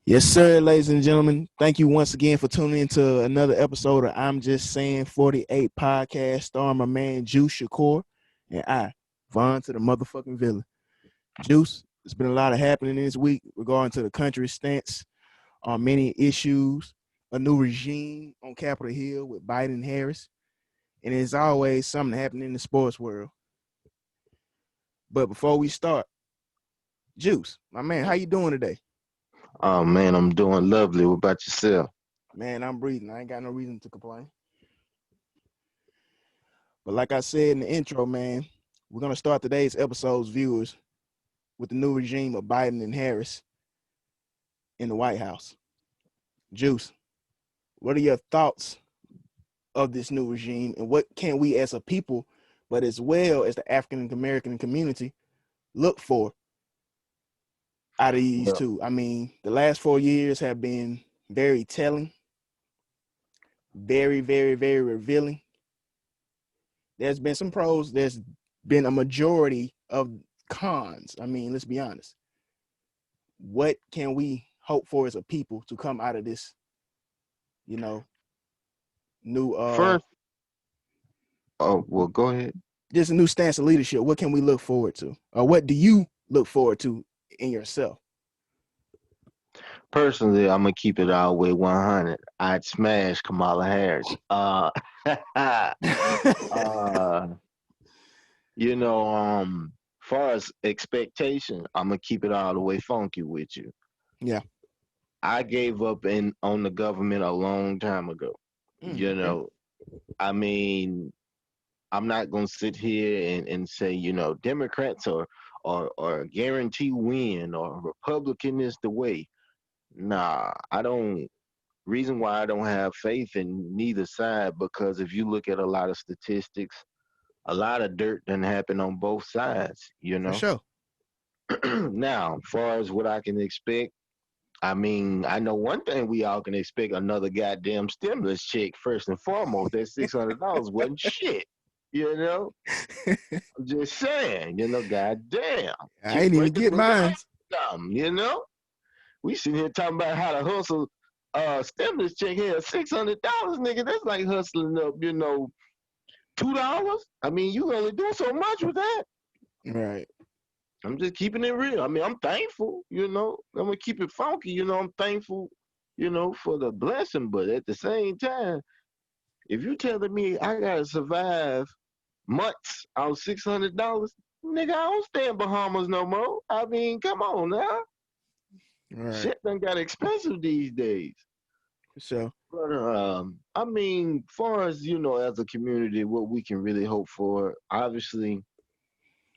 Yes, sir, ladies and gentlemen. Thank you once again for tuning into another episode of I'm Just Saying 48 podcast, starring my man Juice Shakur and I, Vaughn to the motherfucking villain. Juice, there's been a lot of happening this week regarding to the country's stance on many issues, a new regime on Capitol Hill with Biden and Harris, and as always, something happening in the sports world. But before we start, Juice, my man, how you doing today? Oh man, I'm doing lovely. What about yourself? Man, I'm breathing. I ain't got no reason to complain. But like I said in the intro, man, we're gonna start today's episode's viewers with the new regime of Biden and Harris in the White House. Juice, what are your thoughts of this new regime, and what can we as a people, but as well as the African American community, look for out of these Well, two? I mean, the last 4 years have been very telling, very, very, very revealing. There's been some pros. There's been a majority of cons. I mean, let's be honest. What can we hope for as a people to come out of this, you know, new first, oh well, go ahead. just a new stance of leadership? What can we look forward to? Or what do you look forward to in yourself? Personally, I'm gonna keep it all the way 100. I'd smash Kamala Harris. Uh, you know, far as expectation, I'm gonna keep it all the way funky with you. Yeah. I gave up in on the government a long time ago. You Okay. know, I mean, I'm not gonna sit here and say, Democrats or guarantee win or Republican is the way. Nah, I don't. Reason why I don't have faith in neither side because if you look at a lot of statistics, a lot of dirt done happen on both sides. For sure. Now, far as what I can expect, I mean, I know one thing we all can expect another goddamn stimulus check first and foremost. That $600 wasn't shit. You know, I'm just saying, goddamn, I kick ain't even breaking get nigga mine. out. We sitting here talking about how to hustle stimulus check here, $600, nigga. That's like hustling up, $2. I mean, you only do so much with that. Right. I'm just keeping it real. I mean, I'm thankful, I'm gonna keep it funky, I'm thankful, for the blessing. But at the same time, if you telling me I gotta survive months on $600, nigga, I don't stay in Bahamas no more. I mean, come on now. Right. Shit done got expensive these days. For sure. But I mean, far as as a community, what we can really hope for, obviously,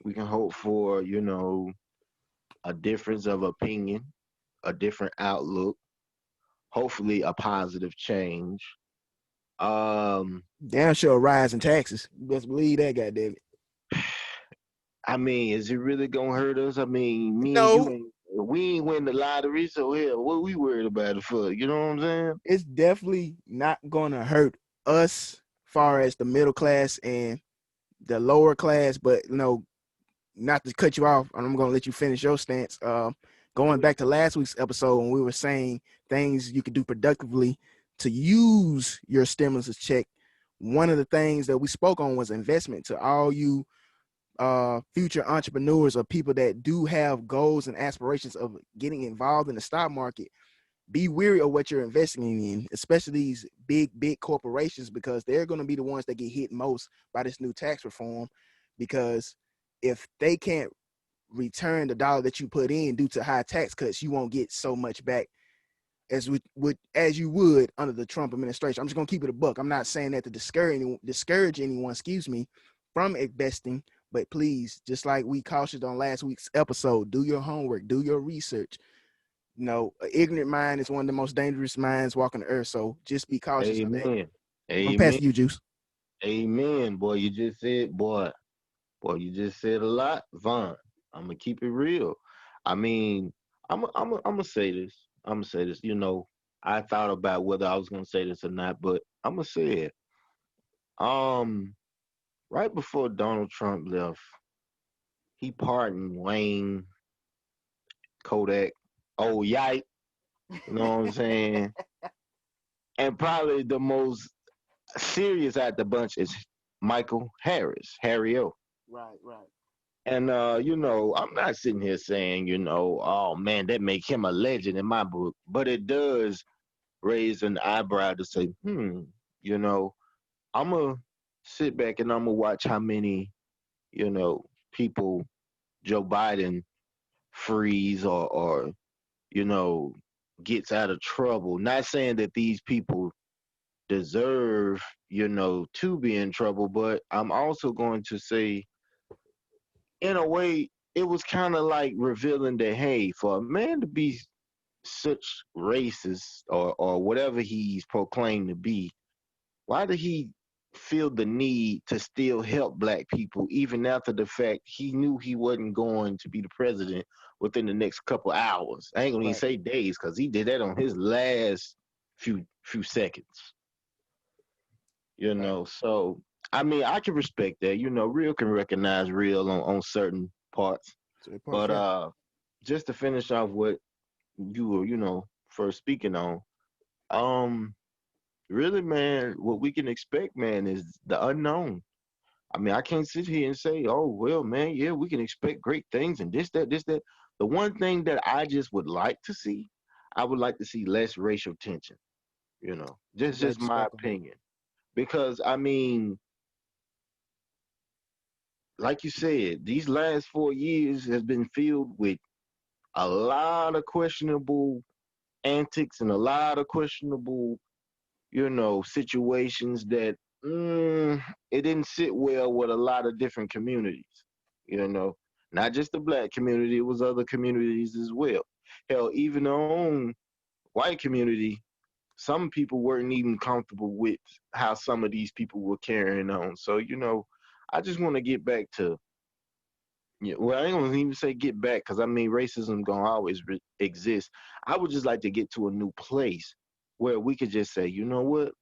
we can hope for a difference of opinion, a different outlook, hopefully a positive change. Um, Damn sure rise in taxes. You best believe that, goddamn it. I mean, is it really gonna hurt us? I mean, me and you No, ain't we ain't win the lottery, so hell, what we worried about it for? You know what I'm saying? it's definitely not gonna hurt us far as the middle class and the lower class, but not to cut you off, and I'm gonna let you finish your stance. Going back to last week's episode when we were saying things you could do productively to use your stimulus check, one of the things that we spoke on was investment. To all you future entrepreneurs or people that do have goals and aspirations of getting involved in the stock market, be wary of what you're investing in, especially these big corporations, because they're going to be the ones that get hit most by this new tax reform. Because if they can't return the dollar that you put in due to high tax cuts, you won't get so much back as you would under the Trump administration. I'm just gonna keep it a buck. I'm not saying that to discourage anyone, from investing, but please, just like we cautioned on last week's episode, do your homework, do your research. An ignorant mind is one of the most dangerous minds walking the earth. So just be cautious of that. Amen. I'm gonna pass Amen. to you, Juice. Amen. Boy, you just said, boy, you just said a lot, Vaughn. I'm gonna keep it real. I mean, I'm gonna say this. I'm gonna say this. I thought about whether I was gonna say this or not, but I'm gonna say it. Um, right before Donald Trump left, he pardoned Wayne, Kodak, oh Yike. You know what I'm saying? And probably the most serious at the bunch is Michael Harris, Harry O. Right, right. And I'm not sitting here saying, oh man, that make him a legend in my book, but it does raise an eyebrow to say, you know, I'm gonna sit back and I'm gonna watch how many, you know, people Joe Biden frees or you know gets out of trouble. Not saying that these people deserve, to be in trouble, but I'm also going to say, in a way, it was kind of like revealing that, hey, for a man to be such racist or whatever he's proclaimed to be, why did he feel the need to still help black people even after the fact he knew he wasn't going to be the president within the next couple hours? I ain't gonna even Right. say days because he did that on his last few seconds. Right. So I mean, I can respect that. Real can recognize real on certain parts. So the part's But right. just to finish off what you were, first speaking on, um, really, man, what we can expect, man, is the unknown. I mean, I can't sit here and say, oh, well, man, yeah, we can expect great things and this, that, this, that. The one thing that I just would like to see, I would like to see less racial tension, I'm glad just you my spoke on that. opinion. Because, I mean, like you said, these last 4 years has been filled with a lot of questionable antics and a lot of questionable, situations that it didn't sit well with a lot of different communities. You know, Not just the black community; it was other communities as well. Hell, even our own white community, some people weren't even comfortable with how some of these people were carrying on. So, I just want to get back to, yeah, well, I ain't gonna even say get back because I mean racism gonna always exist. I would just like to get to a new place where we could just say, you know what,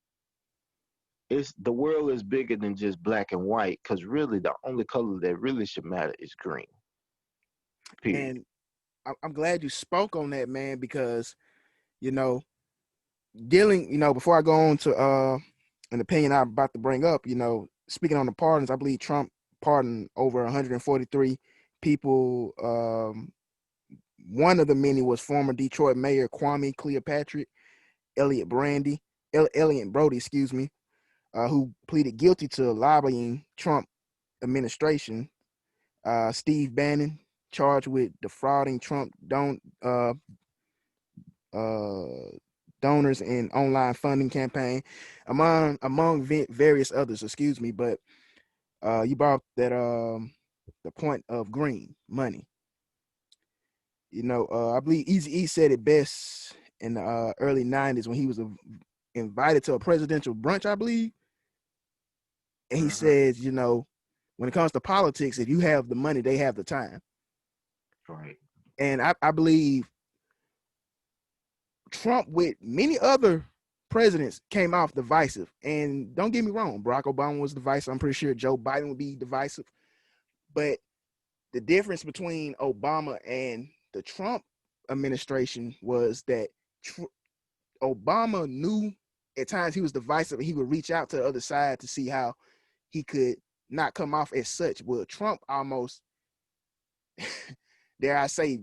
it's the world is bigger than just black and white. Because really, the only color that really should matter is green. Period. And I'm glad you spoke on that, man, because you know, dealing, before I go on to an opinion I'm about to bring up, speaking on the pardons, I believe Trump pardoned over 143 people. One of the many was former Detroit Mayor Kwame Cleopatra, Elliot Brandy, Elliot Brody, excuse me, who pleaded guilty to lobbying Trump administration. Steve Bannon, charged with defrauding Trump uh, donors and online funding campaign, among various others. Excuse me, but you brought that the point of green money. I believe Easy E said it best in the early '90s when he was invited to a presidential brunch, I believe, and he Hmm. says, when it comes to politics, if you have the money, they have the time. Right. And I believe Trump, with many other presidents, came off divisive. And don't get me wrong, Barack Obama was divisive. I'm pretty sure Joe Biden would be divisive. But the difference between Obama and the Trump administration was that Obama knew at times he was divisive and he would reach out to the other side to see how he could not come off as such. Well, Trump almost, dare I say,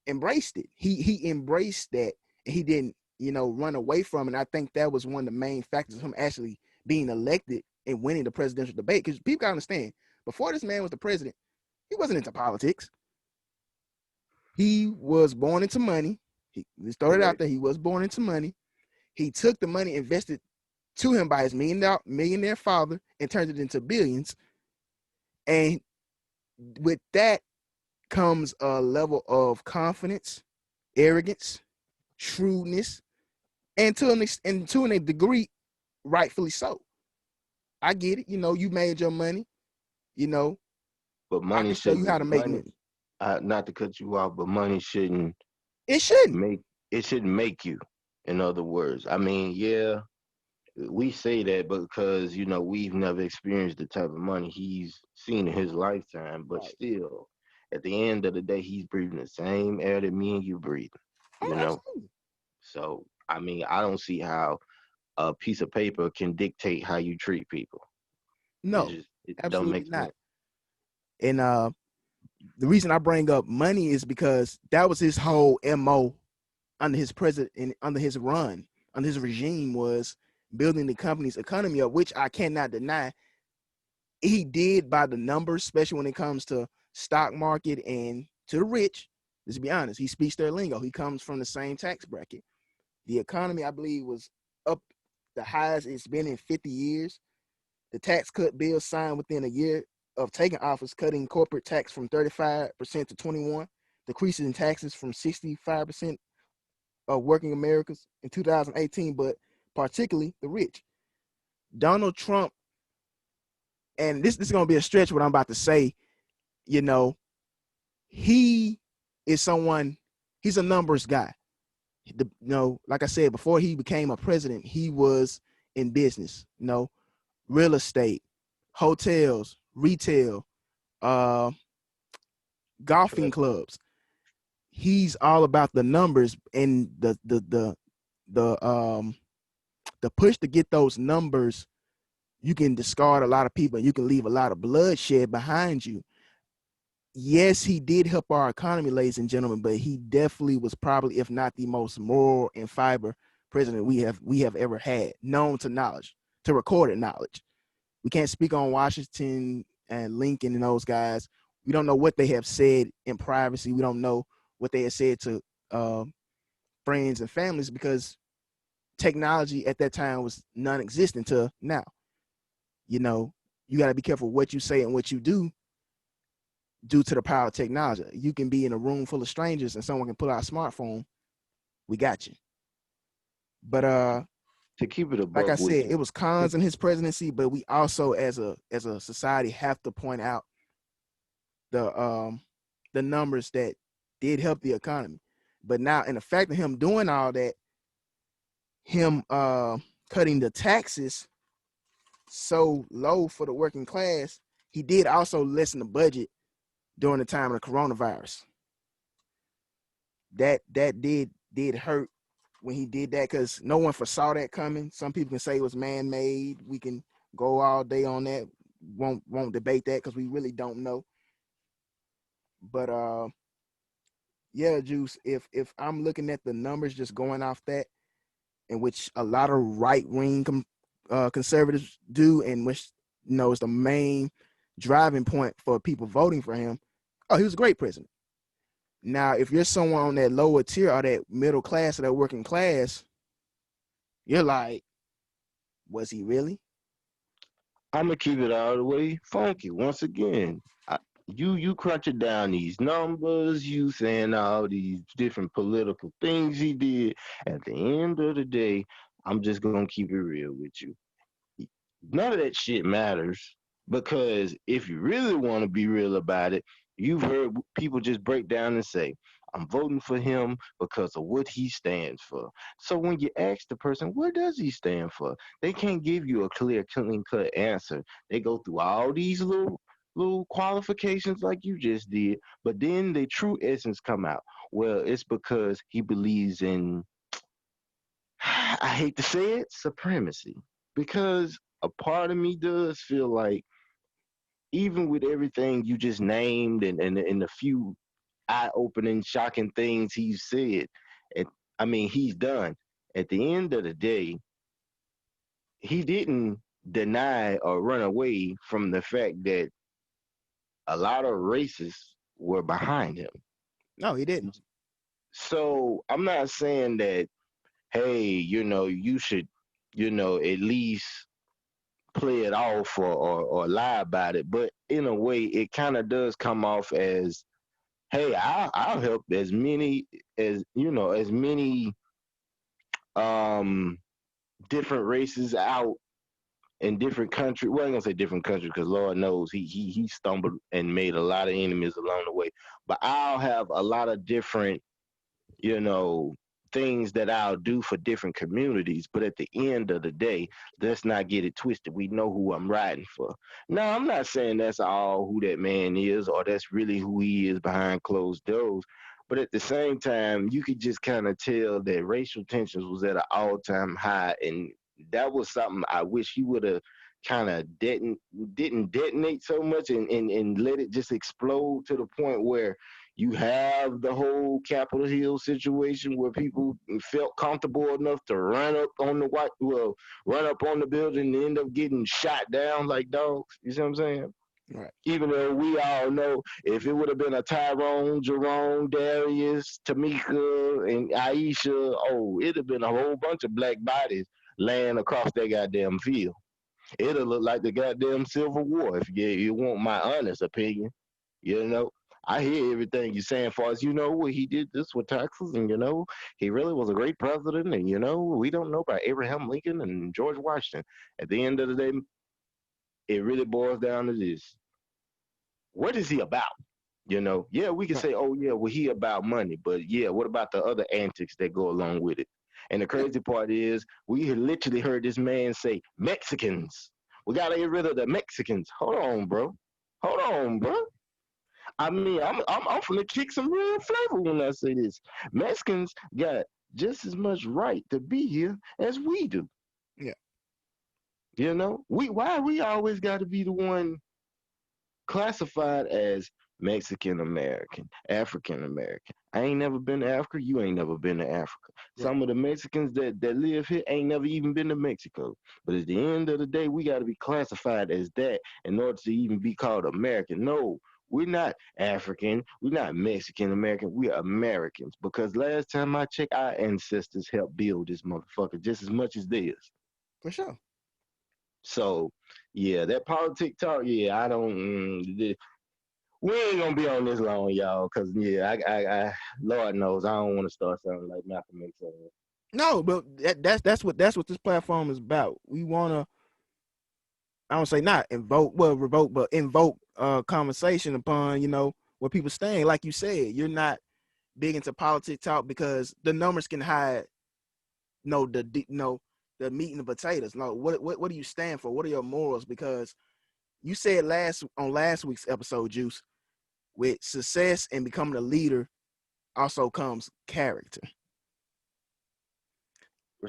embraced it. He embraced that and he didn't, run away from it. And I think that was one of the main factors of him actually being elected and winning the presidential debate. Because people gotta understand, before this man was the president, he wasn't into politics. He was born into money. He started out Correct. there. He was born into money. He took the money invested to him by his millionaire father and turned it into billions. And with that comes a level of confidence, arrogance, shrewdness, and to a degree, rightfully so. I get it. You made your money. You know, But I money can show you how shouldn't to make money. money. Not to cut you off, but money shouldn't It shouldn't. make it shouldn't make you. In other words, I mean, yeah, we say that because we've never experienced the type of money he's seen in his lifetime, but Right. still, at the end of the day, he's breathing the same air that me and you breathe. Oh, You know, absolutely. So I mean, I don't see how a piece of paper can dictate how you treat people. No, It don't absolutely make not. sense. And the reason I bring up money is because that was his whole mo under his president, under his run, under his regime, was building the company's economy up, which I cannot deny he did by the numbers, especially when it comes to stock market and to the rich. Let's be honest, he speaks their lingo. He comes from the same tax bracket. The economy, I believe, was up the highest it's been in 50 years. The tax cut bill signed within a year of taking office, cutting corporate tax from 35% to 21%, decreasing taxes from 65% of working Americans in 2018, but particularly the rich. Donald Trump, and this is going to be a stretch what I'm about to say, you know, he is someone, he's a numbers guy. Like I said, before he became a president, he was in business, real estate, hotels, retail, uh, golfing Trust. clubs. He's all about the numbers and the the push to get those numbers. You can discard a lot of people and you can leave a lot of bloodshed behind you. Yes, he did help our economy, ladies and gentlemen, but he definitely was probably, if not the most moral and fiber president we have ever had, known to knowledge, to recorded knowledge. We can't speak on Washington and Lincoln and those guys. We don't know what they have said in privacy. We don't know what they have said to uh, friends and families because technology at that time was non-existent to now. You know, you got to be careful what you say and what you do due to the power of technology. You can be in a room full of strangers and someone can pull out a smartphone. We got you. But To keep it a like I buck with said, it you, was cons in his presidency, but we also as a society have to point out the the numbers that did help the economy. But now, in the fact of him doing all that, him cutting the taxes so low for the working class, he did also lessen the budget during the time of the coronavirus. That did hurt when he did that because no one foresaw that coming. Some people can say it was man made. We can go all day on that. Won't debate that because we really don't know. But yeah, Juice. If I'm looking at the numbers just going off that, in which a lot of right wing conservatives do, and which is the main driving point for people voting for him. Oh, he was a great president. Now, if you're someone on that lower tier or that middle class or that working class, you're like, was he really? I'm gonna keep it all the way funky. Once again, you crunching down these numbers, you saying all these different political things he did. At the end of the day, I'm just gonna keep it real with you. None of that shit matters because if you really want to be real about it, you've heard people just break down and say, I'm voting for him because of what he stands for. So when you ask the person, what does he stand for? They can't give you a clear, clean cut answer. They go through all these little qualifications like you just did, but then the true essence come out. Well, it's because he believes in I hate to say it, supremacy. Because a part of me does feel like, even with everything you just named and the few eye opening, shocking things he's said, it, I mean, he's done. At the end of the day, he didn't deny or run away from the fact that a lot of racists were behind him. No, he didn't. So I'm not saying that, hey, you should, at least play it off or lie about it, but in a way, it kind of does come off as, hey, I'll help as many um different races out in different countries. Well, I'm gonna say different countries because Lord knows he stumbled and made a lot of enemies along the way. But I'll have a lot of different you know, things that I'll do for different communities. But at the end of the day, let's not get it twisted. We know who I'm riding for. Now, I'm not saying that's all who that man is or that's really who he is behind closed doors. But at the same time, you could just kind of tell that racial tensions was at an all-time high, and that was something I wish he would have kind of didn't detonate so much and let it just explode to the point where you have the whole Capitol Hill situation where people felt comfortable enough to run up on the run up on the building and end up getting shot down like dogs. You see what I'm saying? Right. Even though we all know if it would have been a Tyrone, Jerome, Darius, Tamika, and Aisha, oh, it'd have been a whole bunch of black bodies laying across that goddamn field. It'll look like the goddamn Civil War if you want my honest opinion. You know, I hear everything you're saying, far as he did this with taxes, and he really was a great president, and we don't know about Abraham Lincoln and George Washington. At the end of the day, it really boils down to this: what is he about? Yeah, we can Right. say, oh yeah, well he about money, but yeah, what about the other antics that go along with it? And the Yeah. crazy part is, we literally heard this man say, Mexicans. We gotta get rid of the Mexicans. Hold on, bro. Hold on, bro. I mean, I'm finna kick some real flavor when I say this. Mexicans got just as much right to be here as we do. Yeah. Why we always got to be the one classified as Mexican American, African American. I ain't never been to Africa. You ain't never been to Africa. Right. Some of the Mexicans that live here ain't never even been to Mexico. But at the end of the day, we got to be classified as that in order to even be called American. No, we're not African. We're not Mexican American. We're Americans. Because last time I checked, our ancestors helped build this motherfucker just as much as theirs. For sure. So, yeah, that politic talk, yeah, I don't. We ain't gonna be on this long, y'all, because yeah, Lord knows I don't want to start sounding like Malcolm X. No, but that's what this platform is about. We wanna, I don't say not invoke, well, revoke, but invoke conversation upon, what people stand. Like you said, you're not big into politic talk because the numbers can hide no the no the meat and the potatoes. No, what do you stand for? What are your morals? Because you said last week's episode, Juice, with success and becoming a leader also comes character.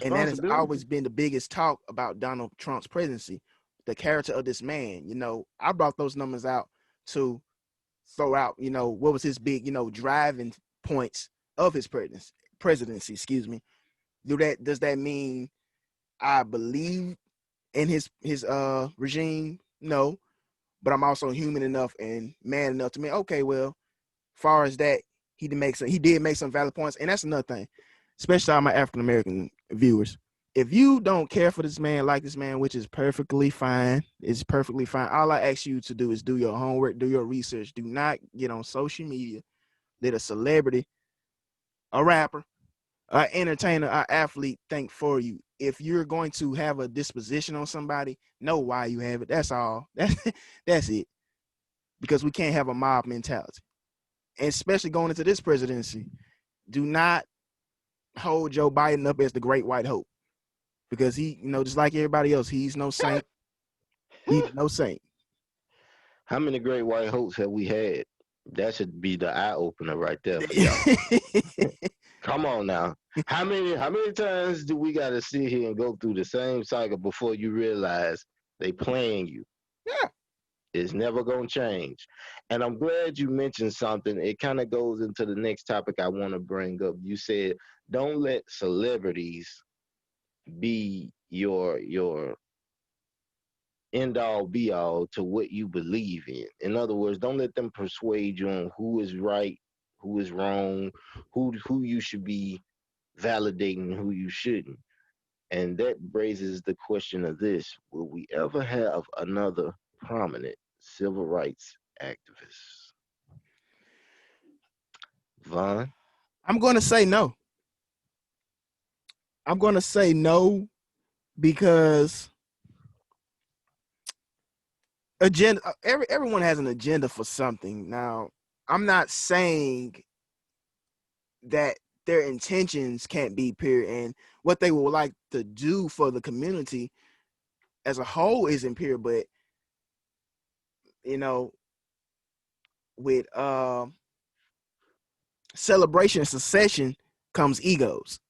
And that has Responsibility. always been the biggest talk about Donald Trump's presidency, the character of this man. I brought those numbers out to throw out, what was his big, driving points of his presidency, excuse me. Does that mean I believe in his regime? No, but I'm also human enough and man enough to me. Okay, well, far as that, he did make some valid points, and that's another thing, especially all my African American viewers. If you don't care for this man, like this man, which is perfectly fine, it's perfectly fine. All I ask you to do is do your homework, do your research. Do not get on social media, let a celebrity, a rapper, an entertainer, an athlete think for you. If you're going to have a disposition on somebody, know why you have it. That's all. That's it. Because we can't have a mob mentality, and especially going into this presidency. Do not hold Joe Biden up as the great white hope because he, just like everybody else, he's no saint. He's no saint. How many great white hopes have we had? That should be the eye opener right there for y'all. Come on now. How many times do we gotta sit here and go through the same cycle before you realize they playing you? Yeah. It's never gonna change. And I'm glad you mentioned something. It kind of goes into the next topic I want to bring up. You said don't let celebrities be your end all be all to what you believe in. In other words, don't let them persuade you on who is right, who is wrong, who you should be validating, who you shouldn't. And that raises the question of this: will we ever have another prominent civil rights activist? Vaughn? I'm going to say no. I'm going to say no because agenda. Everyone has an agenda for something. Now, I'm not saying that their intentions can't be pure and what they would like to do for the community as a whole isn't pure, but you know, with celebration and succession comes egos.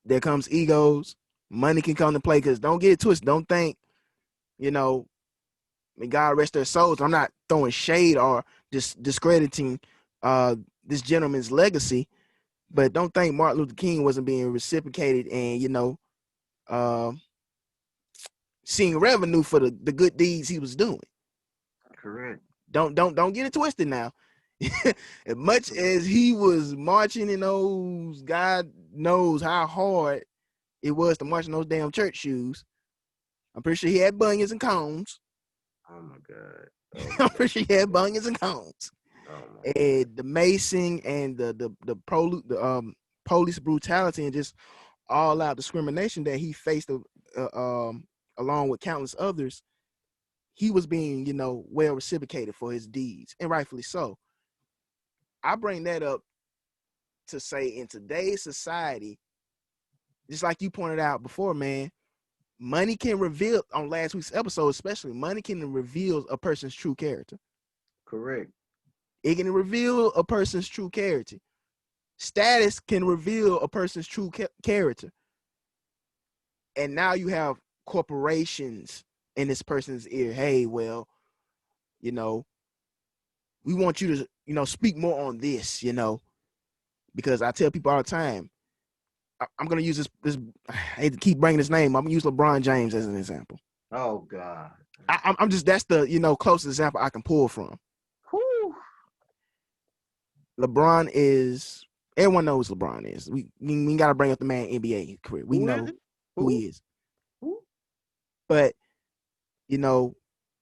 There comes egos. Money can come to play because don't get it twisted. Don't think, you know, may God rest their souls. I'm not throwing shade or just discrediting uh, this gentleman's legacy, but don't think Martin Luther King wasn't being reciprocated and, uh, seeing revenue for the good deeds he was doing. Correct. Don't get it twisted now. As much as he was marching in those, God knows how hard it was to march in those damn church shoes. I'm pretty sure he had bunions and cones. Oh my God. Oh I'm my pretty sure he had God. bunions and cones. Oh my God. And the macing and police brutality and just all out discrimination that he faced, along with countless others, he was being, well reciprocated for his deeds, and rightfully so. I bring that up to say in today's society, just like you pointed out before, man, money can reveal, on last week's episode especially, money can reveal a person's true character. Correct. It can reveal a person's true character. Status can reveal a person's true character. And now you have corporations in this person's ear. Hey, well, you know, we want you to, speak more on this, because I tell people all the time, I'm going to use this. I hate to keep bringing his name. I'm going to use LeBron James as an example. Oh God. I'm just, that's the, closest example I can pull from. Whew. LeBron is, everyone knows LeBron is. We got to bring up the man NBA career. We Who is know it? who Who? he is. Who? But, you know,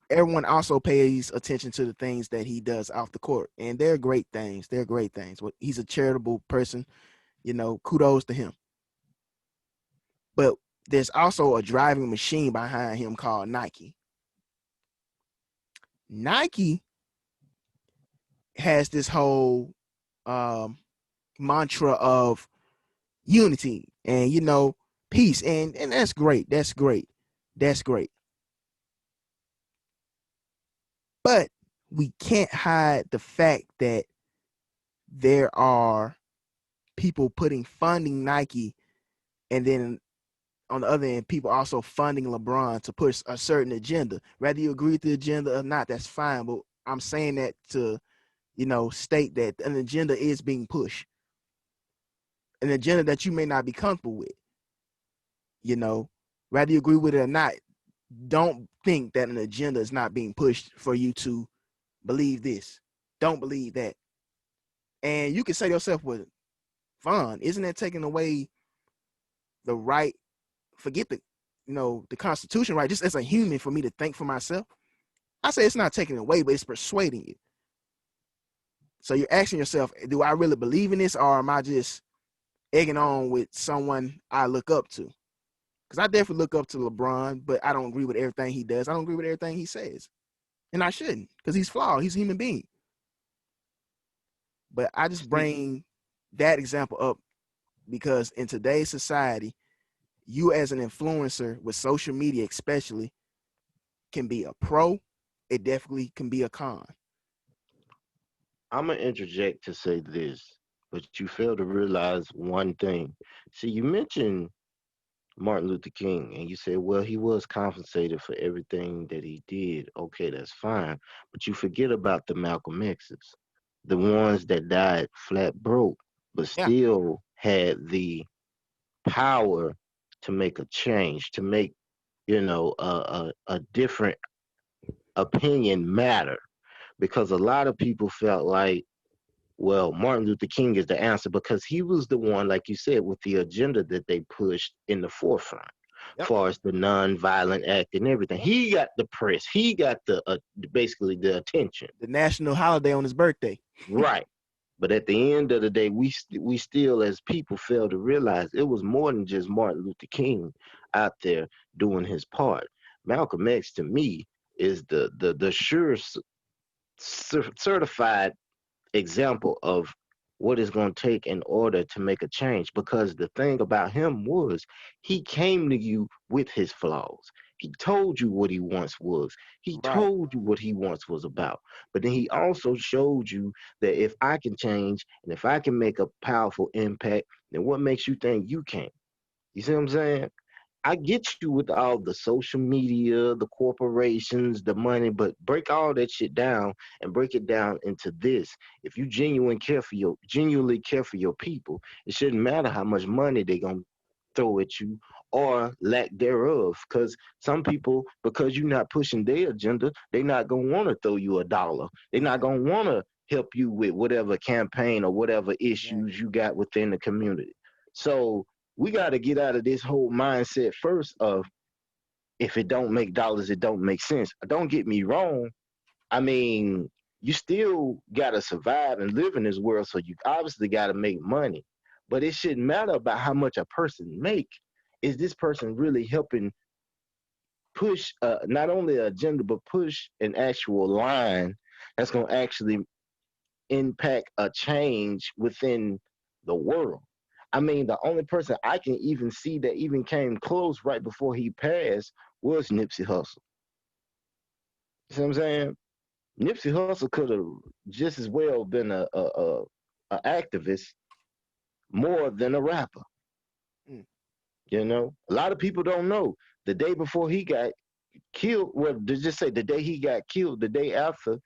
everyone also pays attention to the things that he does off the court. And they're great things. They're great things. He's a charitable person, kudos to him. But there's also a driving machine behind him called Nike. Nike has this whole mantra of unity and, peace. And that's great. That's great. That's great. But we can't hide the fact that there are people putting funding Nike, and then on the other end, people also funding LeBron to push a certain agenda. Whether you agree with the agenda or not, that's fine. But I'm saying that to, state that an agenda is being pushed, an agenda that you may not be comfortable with. Whether you agree with it or not, don't think that an agenda is not being pushed for you to believe this. Don't believe that. And you can say to yourself, well, Vaughn, isn't that taking away the right? Forget the Constitution, right? Just as a human, for me to think for myself. I say it's not taking it away, but it's persuading you. So you're asking yourself, do I really believe in this, or am I just egging on with someone I look up to? Because I definitely look up to LeBron, but I don't agree with everything he does. I don't agree with everything he says. And I shouldn't, because he's flawed. He's a human being. But I just See, bring that example up because in today's society, you as an influencer with social media especially can be a pro. It definitely can be a con. I'm gonna interject to say this, but you fail to realize one thing. See, you mentioned Martin Luther King, and you said, well, he was compensated for everything that he did. Okay, that's fine. But you forget about the Malcolm X's, the ones that died flat broke, but Yeah, still had the power to make a change, to make, a different opinion matter. Because a lot of people felt like, well, Martin Luther King is the answer because he was the one, like you said, with the agenda that they pushed in the forefront, yep, far as the non-violent act and everything. yep. He got the press. He got the basically the attention. The national holiday on his birthday. Right. But at the end of the day, we still as people fail to realize it was more than just Martin Luther King out there doing his part. Malcolm X to me is the sure certified example of what it's going to take in order to make a change, because the thing about him was he came to you with his flaws. He told you what he once was. He Right. told you what he once was about. But then he also showed you that if I can change and if I can make a powerful impact, then what makes you think you can't? You see what I'm saying? I get you with all the social media, the corporations, the money, but break all that shit down and break it down into this. If you genuinely care for your people, it shouldn't matter how much money they're gonna throw at you or lack thereof. Because some people, because you're not pushing their agenda, they're not gonna want to throw you a dollar. They're not Exactly. gonna want to help you with whatever campaign or whatever issues Exactly. you got within the community. So we got to get out of this whole mindset first of if it don't make dollars, it don't make sense. Don't get me wrong. I mean, you still got to survive and live in this world, so you obviously got to make money. But it shouldn't matter about how much a person make. Is this person really helping push not only an agenda but push an actual line that's going to actually impact a change within the world? I mean, the only person I can even see that even came close right before he passed was Nipsey Hussle. You see what I'm saying? Nipsey Hussle could have just as well been a activist more than a rapper. Mm. You know, a lot of people don't know the day before he got killed. Well, to just say the day he got killed, the day after,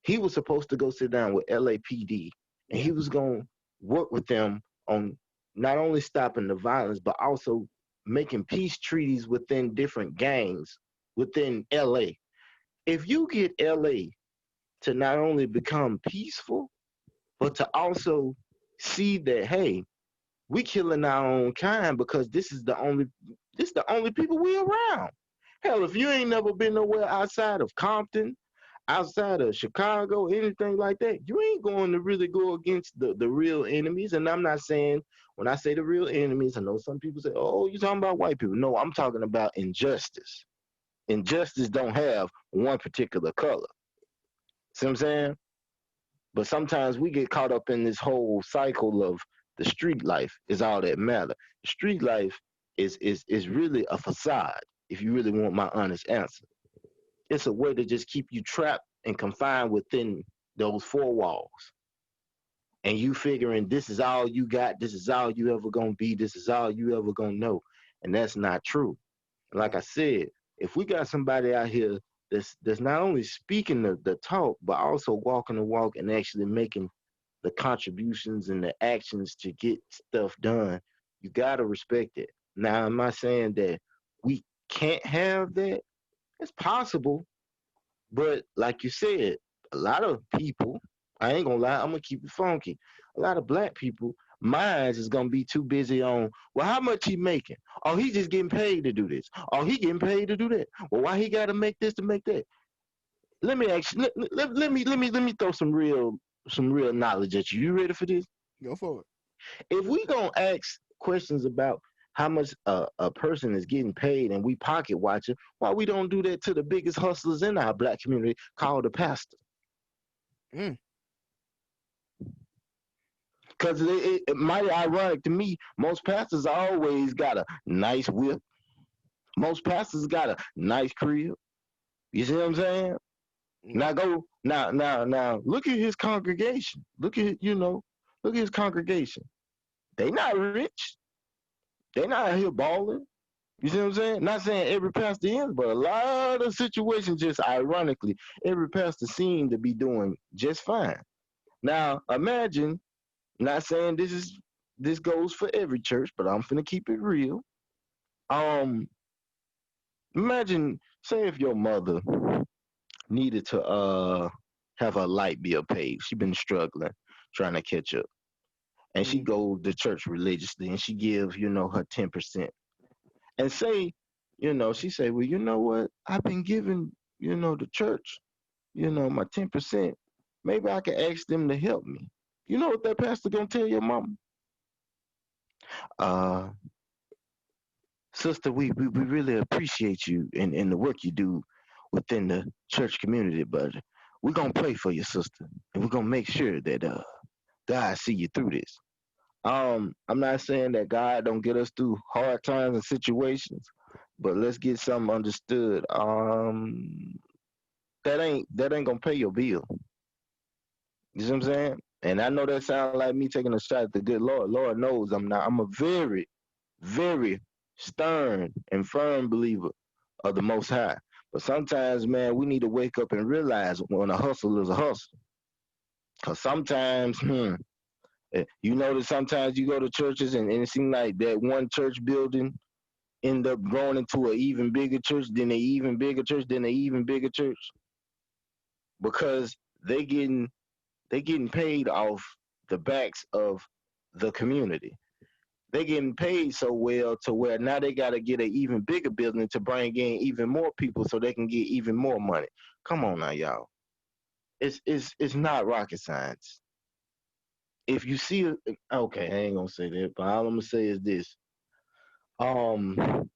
he was supposed to go sit down with LAPD, and Yeah. he was going to work with them on not only stopping the violence but also making peace treaties within different gangs within LA. If you get LA to not only become peaceful but to also see that, hey, we killing our own kind because this the only people we around. Hell, if you ain't never been nowhere outside of Compton, outside of Chicago, anything like that, you ain't going to really go against the real enemies. And I'm not saying, when I say the real enemies, I know some people say, oh, you're talking about white people. No, I'm talking about injustice. Injustice don't have one particular color. See what I'm saying? But sometimes we get caught up in this whole cycle of the street life is all that matter. The street life is really a facade, if you really want my honest answer. It's a way to just keep you trapped and confined within those four walls. And you figuring this is all you got, this is all you ever gonna be, this is all you ever gonna know. And that's not true. Like I Right. said, if we got somebody out here that's not only speaking the talk, but also walking the walk and actually making the contributions and the actions to get stuff done, you gotta respect it. Now, am I saying that we can't have that? It's possible, but like you said, a lot of people, I ain't gonna lie, I'm gonna keep it funky. A lot of black people, minds is gonna be too busy on, well, how much he making? Oh, he just getting paid to do this. Oh, he getting paid to do that. Well, why he gotta make this to make that? Let me actually let me throw some real knowledge at you. You ready for this? Go for it. If we gonna ask questions about how much a person is getting paid and we pocket watching, why we don't do that to the biggest hustlers in our black community called the pastor? Mm. Because it mighty ironic to me, most pastors always got a nice whip. Most pastors got a nice crib. You see what I'm saying? No. Now go now. Look at his congregation. Look at his congregation. They not rich. They not out here balling. You see what I'm saying? Not saying every pastor is, but a lot of situations, just ironically, every pastor seemed to be doing just fine. Now imagine, not saying this goes for every church, but I'm finna keep it real. Um, Imagine, say if your mother needed to have her light bill paid. She been struggling, trying to catch up. And she Mm. goes to church religiously and she give, her 10%. And say, she say, well, you know what? I've been giving, the church, my 10%. Maybe I can ask them to help me. You know what that pastor gonna tell your mama? Uh, Sister, we really appreciate you and the work you do within the church community, but we're gonna pray for you, sister, and we're gonna make sure that God see you through this. I'm not saying that God don't get us through hard times and situations, but let's get something understood. That ain't gonna pay your bill. You see what I'm saying? And I know that sounds like me taking a shot at the good Lord. Lord knows I'm not. I'm a very, very stern and firm believer of the Most High. But sometimes, man, we need to wake up and realize when a hustle is a hustle. Cause sometimes, you know that sometimes you go to churches and it seems like that one church building end up growing into an even bigger church, then an even bigger church, then an even bigger church, because they getting they getting paid off the backs of the community. They getting paid so well to where now they got to get an even bigger building to bring in even more people so they can get even more money. Come on now, y'all. It's not rocket science. If you see, okay, I ain't gonna say that, but all I'm gonna say is this. Um,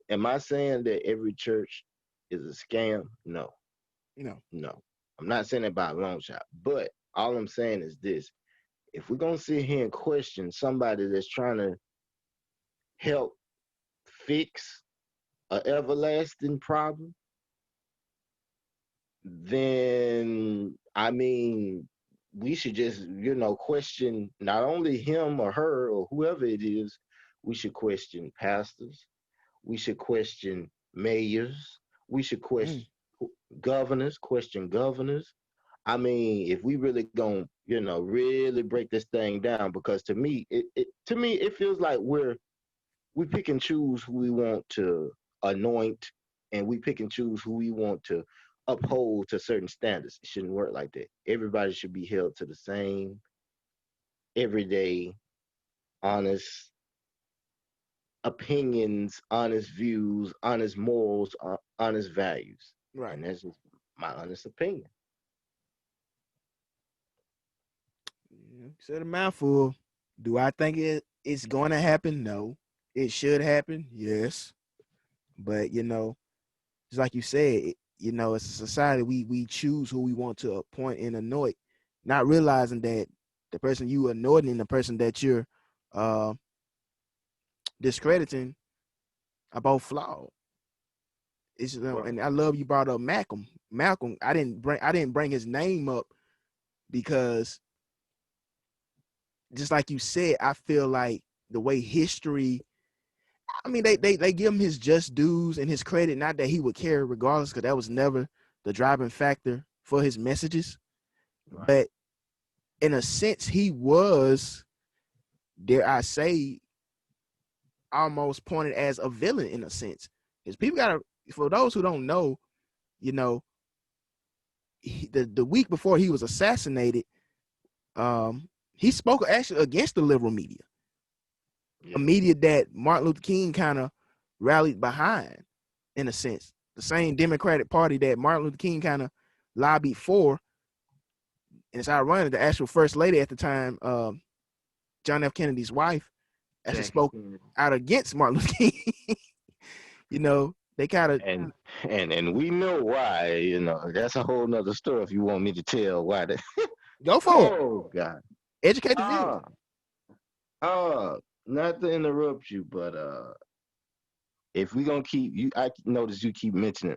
am I saying that every church is a scam? No, No. no. I'm not saying that by a long shot. But all I'm saying is this: if we're gonna sit here and question somebody that's trying to help fix an everlasting problem, then I mean, we should just, question not only him or her or whoever it is. We should question pastors. We should question mayors. We should Mm, question governors, question governors. I mean, if we really gonna, really break this thing down, because to me it feels like we pick and choose who we want to anoint, and we pick and choose who we want to uphold to certain standards. It shouldn't work like that. Everybody should be held to the same everyday, honest opinions, honest views, honest morals, honest values. right. And that's just my honest opinion. Yeah, said a mouthful. Do I think it's going to happen? No. It should happen. Yes. But just like you said, it's a society. We choose who we want to appoint and anoint, not realizing that the person you anointing, the person that you're uh, discrediting, are both flawed. Right. And I love you brought up Malcolm. Malcolm, I didn't bring his name up because just like you said, I feel like the way history, I mean, they give him his just dues and his credit, not that he would care regardless, because that was never the driving factor for his messages. Right. But in a sense, he was, dare I say, almost pointed as a villain in a sense. Because people gotta, for those who don't know, you know, the week before he was assassinated, he spoke actually against the liberal media, a Yeah. media that Martin Luther King kind of rallied behind, in a sense. The same Democratic Party that Martin Luther King kind of lobbied for. And it's ironic, the actual first lady at the time, John F. Kennedy's wife, actually Jackie spoke Kennedy. out against Martin Luther King. They kind of And we know why. That's a whole nother story. If you want me to tell why that. go for it, Oh God. educate the viewers. Ah, not to interrupt you, but if we gonna keep you, I notice you keep mentioning,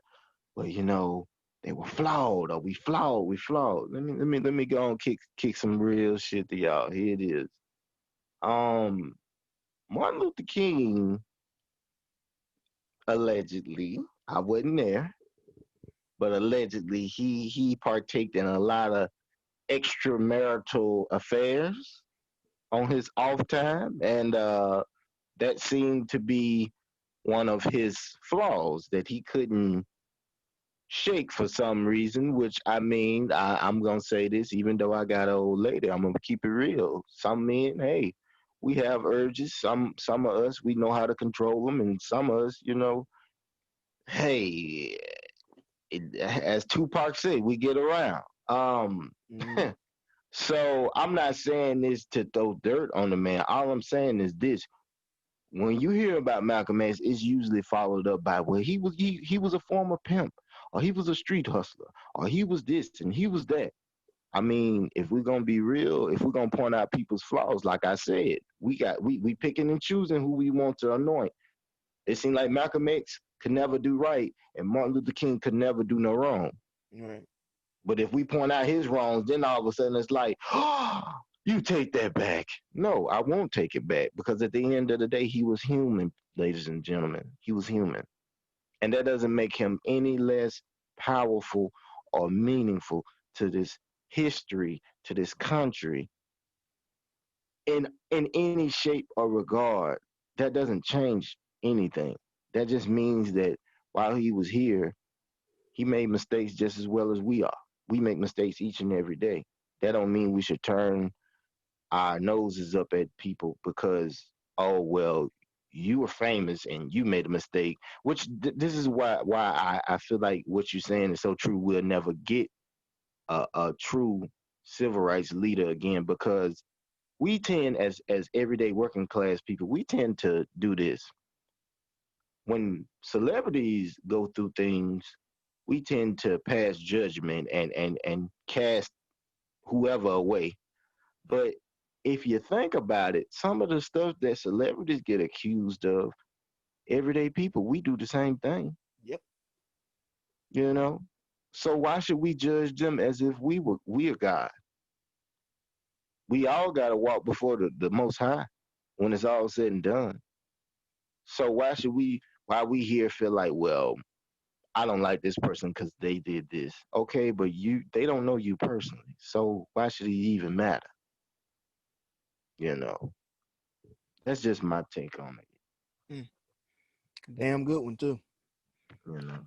well, they were flawed, or we flawed, we flawed. Let me go and kick some real shit to y'all. Here it is. Um, Martin Luther King allegedly, I wasn't there, but allegedly he partaked in a lot of extramarital affairs on his off time, and that seemed to be one of his flaws that he couldn't shake for some reason. Which I mean, I'm gonna say this, even though I got an old lady, I'm gonna keep it real. Some men, hey, we have urges. Some of us we know how to control them, and some of us, hey, as Tupac said, we get around. Mm, So I'm not saying this to throw dirt on the man. All I'm saying is this: when you hear about Malcolm X, it's usually followed up by, well, he was a former pimp, or he was a street hustler, or he was this and he was that. I mean, if we're gonna be real, if we're gonna point out people's flaws, like I said, we picking and choosing who we want to anoint. It seemed like Malcolm X could never do right, and Martin Luther King could never do no wrong. Right. But if we point out his wrongs, then all of a sudden it's like, oh, you take that back. No, I won't take it back because at the end of the day, he was human, ladies and gentlemen. He was human. And that doesn't make him any less powerful or meaningful to this history, to this country, in any shape or regard. That doesn't change anything. That just means that while he was here, he made mistakes just as well as we are. We make mistakes each and every day. That don't mean we should turn our noses up at people because, oh well, you were famous and you made a mistake. Which this is why I feel like what you're saying is so true. We'll never get a true civil rights leader again because we tend, as everyday working class people, we tend to do this. When celebrities go through things, we tend to pass judgment and cast whoever away. But if you think about it, some of the stuff that celebrities get accused of, everyday people, we do the same thing, Yep. you know? So why should we judge them as if we are God? We all gotta walk before the most high when it's all said and done. So why we here feel like, well, I don't like this person because they did this. Okay, but they don't know you personally. So why should it even matter? You know, that's just my take on it. Mm. Damn good one too. You know,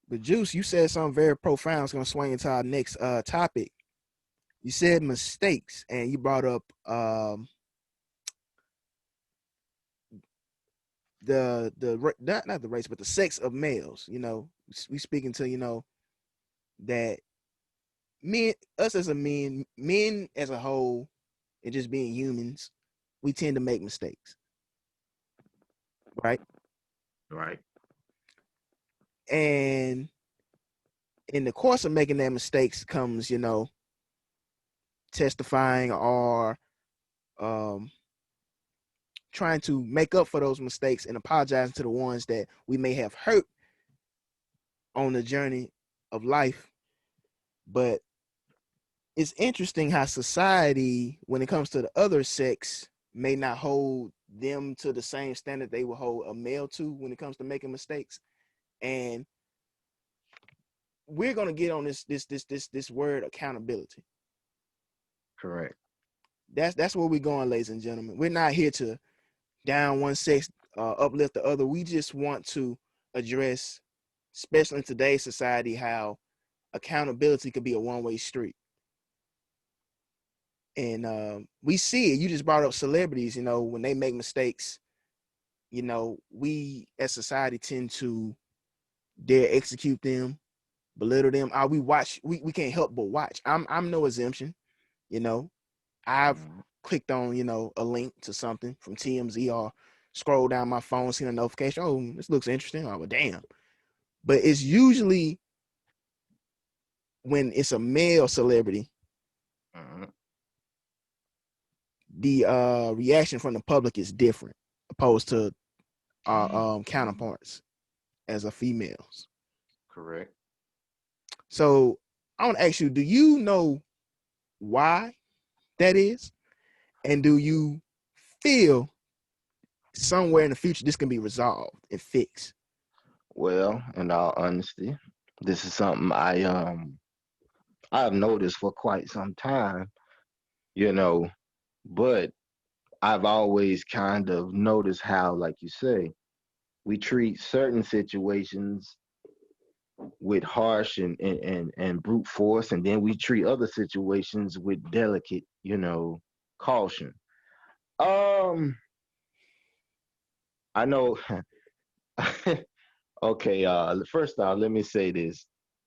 But Juice, you said something very profound. It's gonna swing into our next topic. You said mistakes, and you brought up not the race, but the sex of males. You know, we speaking to that men, us as a men as a whole, and just being humans, we tend to make mistakes, right? right? And in the course of making that mistakes comes, testifying or um, trying to make up for those mistakes and apologizing to the ones that we may have hurt on the journey of life. But it's interesting how society, when it comes to the other sex, may not hold them to the same standard they will hold a male to when it comes to making mistakes. And we're gonna get on this word accountability. Correct. That's where we're going, ladies and gentlemen. We're not here to down one sex, uplift the other. We just want to address, especially in today's society, how accountability could be a one-way street. And we see it. You just brought up celebrities. When they make mistakes, we as society tend to dare execute them, belittle them. We watch. We can't help but watch. I'm no exemption. You know, I've Mhm. clicked on a link to something from TMZ or scroll down my phone, seen a notification. Oh, this looks interesting. Oh, well, damn. But it's usually when it's a male celebrity, Mhm. the reaction from the public is different opposed to our counterparts as a females. Correct. So I want to ask you, do you know why that is? And do you feel somewhere in the future this can be resolved and fixed? Well, in all honesty, this is something I've noticed for quite some time, you know, but I've always kind of noticed how, like you say, we treat certain situations with harsh and brute force, and then we treat other situations with delicate, caution. Um, I know. Okay, first off, let me say this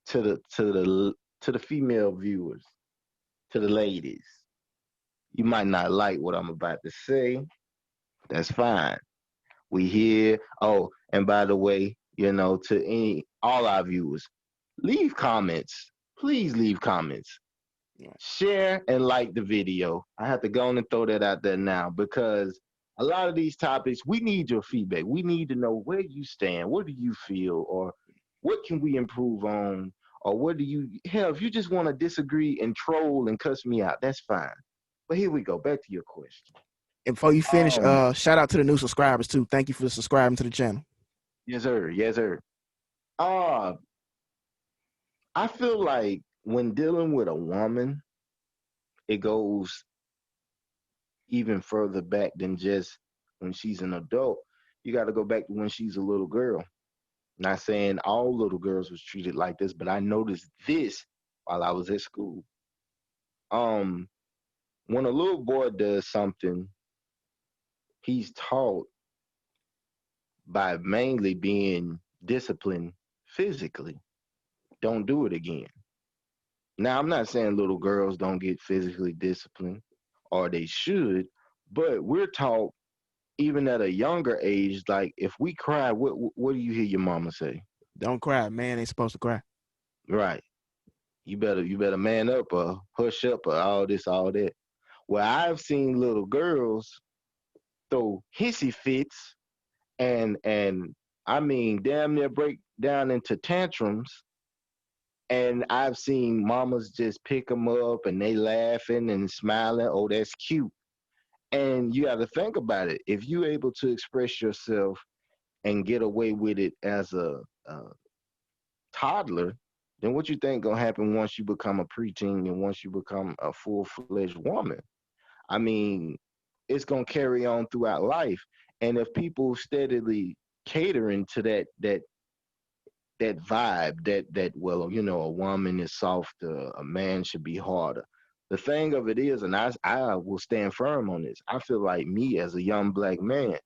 to the female viewers, to the ladies. You might not like what I'm about to say. That's fine. We here. Oh, and by the way, to all our viewers, leave comments. Please leave comments. Yeah. Share and like the video. I have to go on and throw that out there now because a lot of these topics, we need your feedback. We need to know where you stand. What do you feel? Or what can we improve on? Or what do you, hell, if you just want to disagree and troll and cuss me out, that's fine. But here we go. Back to your question. And before you finish, Um, shout out to the new subscribers too. Thank you for subscribing to the channel. yes, sir. Yes, sir. Uh, I feel like when dealing with a woman, it goes even further back than just when she's an adult. You got to go back to when she's a little girl. Not saying all little girls was treated like this, but I noticed this while I was at school. Um, when a little boy does something, he's taught by mainly being disciplined physically. Don't do it again. Now, I'm not saying little girls don't get physically disciplined, or they should, but we're taught even at a younger age, like if we cry, what do you hear your mama say? Don't cry, man. Ain't supposed to cry. Right. You better man up or hush up or all this, all that. Well, I've seen little girls throw hissy fits and I mean damn near break down into tantrums. And I've seen mamas just pick them up and they laughing and smiling. Oh, that's cute. And you got to think about it. If you're able to express yourself and get away with it as a toddler, then what you think gonna happen once you become a preteen and once you become a full-fledged woman? I mean, it's gonna carry on throughout life. And if people steadily catering to that vibe, that well, a woman is softer, a man should be harder. The thing of it is, and I will stand firm on this. I feel like me as a young black man,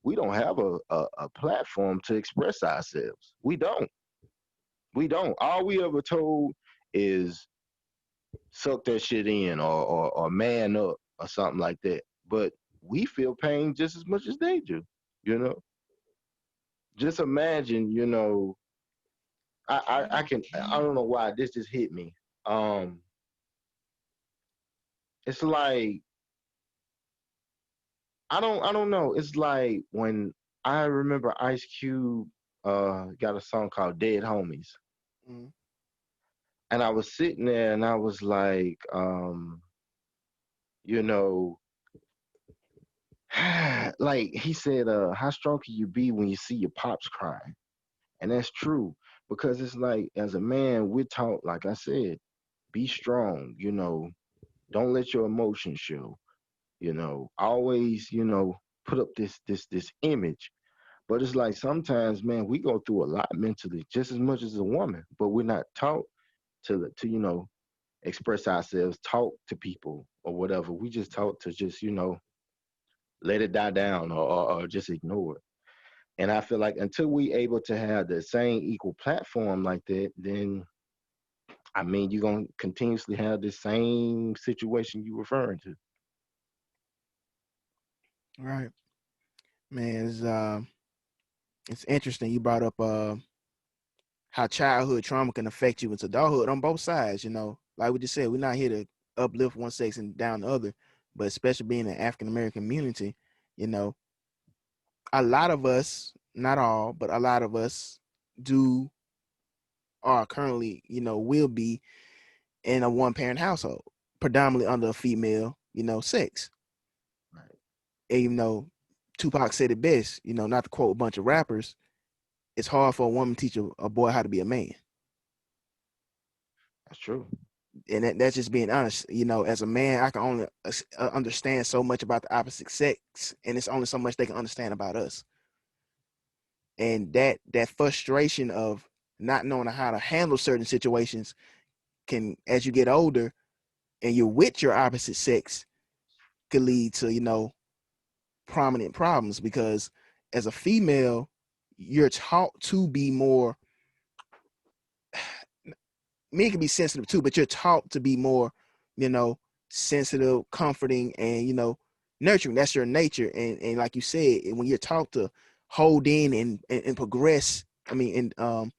we don't have a platform to express ourselves. We don't. We don't. All we ever told is suck that shit in or man up or something like that. But we feel pain just as much as they do, you know. Just imagine, I don't know why this just hit me. Um it's like I don't know. It's like when I remember Ice Cube got a song called Dead Homies. Mm. And I was sitting there and I was like, you know, like he said, how strong can you be when you see your pops crying? And that's true because it's like as a man, we're taught, like I said, be strong, don't let your emotions show, always, put up this image. But it's like sometimes, man, we go through a lot mentally, just as much as a woman, but we're not taught to express ourselves, talk to people or whatever. We just taught to just, let it die down or just ignore it. And I feel like until we able to have the same equal platform like that, then I mean you're gonna continuously have the same situation you referring to. Right, man. It's interesting. You brought up how childhood trauma can affect you into adulthood on both sides. Like we just said, we're not here to uplift one sex and down the other, but especially being an African American community, you know, a lot of us, not all, but a lot of us do are currently, will be in a one parent household, predominantly under a female, sex. Right. And, Tupac said it best, not to quote a bunch of rappers, it's hard for a woman to teach a boy how to be a man. That's true. And that's just being honest. As a man, I can only understand so much about the opposite sex, and it's only so much they can understand about us. And that frustration of not knowing how to handle certain situations can, as you get older and you're with your opposite sex, could lead to prominent problems because as a female, you're taught to be more. Men can be sensitive too, but you're taught to be more, you know, sensitive, comforting, and nurturing. That's your nature. And like you said, when you're taught to hold in and progress, I mean, and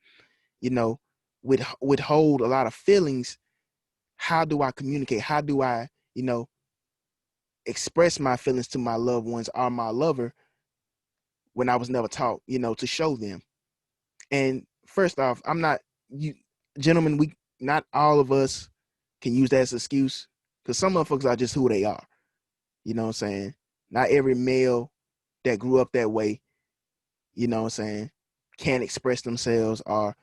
you know, withhold a lot of feelings. How do I communicate? How do I, express my feelings to my loved ones or my lover when I was never taught, to show them. And first off, I'm not you gentlemen, we not all of us can use that as an excuse because some motherfuckers are just who they are. You know what I'm saying? Not every male that grew up that way, what I'm saying, can express themselves or,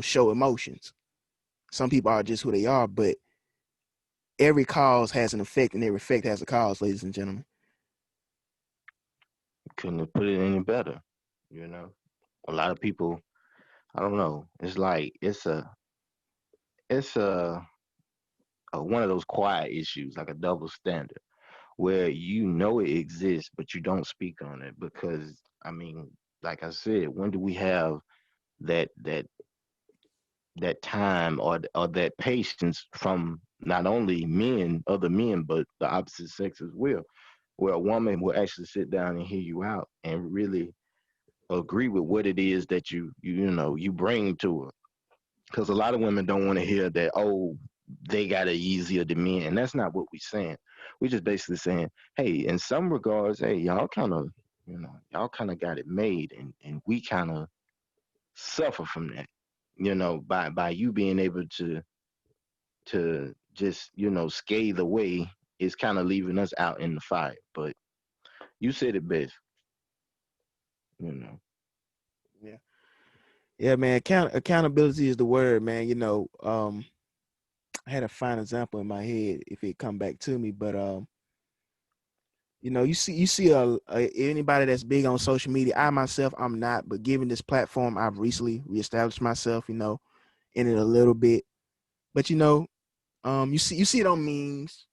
show emotions. Some people are just who they are, but every cause has an effect and every effect has a cause, ladies and gentlemen. Couldn't have put it any better. You know, a lot of people, I don't know. It's like it's a one of those quiet issues, like a double standard, where you know it exists, but you don't speak on it because, I mean, like I said, when do we have that that that time or that patience from not only men, other men, but the opposite sex as well, where a woman will actually sit down and hear you out and really agree with what it is that you bring to her. Because a lot of women don't want to hear that, oh, they got it easier than men, and that's not what we're saying. We're just basically saying, hey, in some regards, hey, y'all kind of got it made, and we kind of suffer from that, by you being able to just scathe away is kind of leaving us out in the fire. But you said it best, you know. Yeah. Yeah, man. Accountability is the word, man. I had a fine example in my head if it come back to me, but you see anybody that's big on social media. I myself, I'm not, but given this platform, I've recently reestablished myself, in it a little bit. But you see it on memes,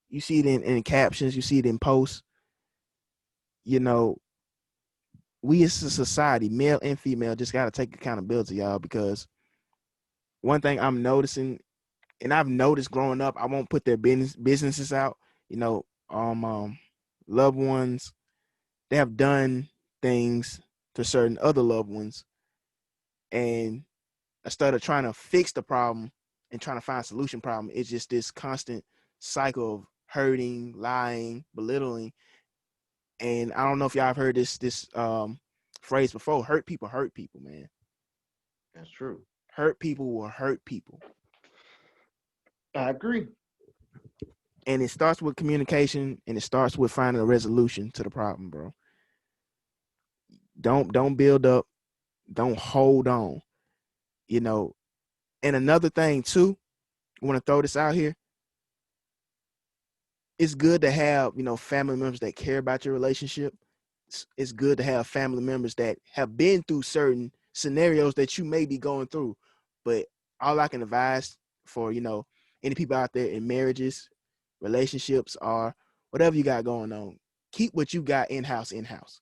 you see it in captions, you see it in posts. You know, we as a society, male and female, just got to take accountability, y'all, because one thing I'm noticing, and I've noticed growing up, I won't put their businesses out. You know, loved ones, they have done things to certain other loved ones, and instead of trying to fix the problem and trying to find a solution problem, it's just this constant cycle of hurting, lying, belittling. And I don't know if y'all have heard this phrase before. Hurt people, man. That's true. Hurt people will hurt people. I agree. And it starts with communication and it starts with finding a resolution to the problem, bro. Don't build up, don't hold on. You know, and another thing too, I want to throw this out here. It's good to have, family members that care about your relationship. It's good to have family members that have been through certain scenarios that you may be going through. But all I can advise for, any people out there in marriages, relationships, or whatever you got going on, keep what you got in-house in-house.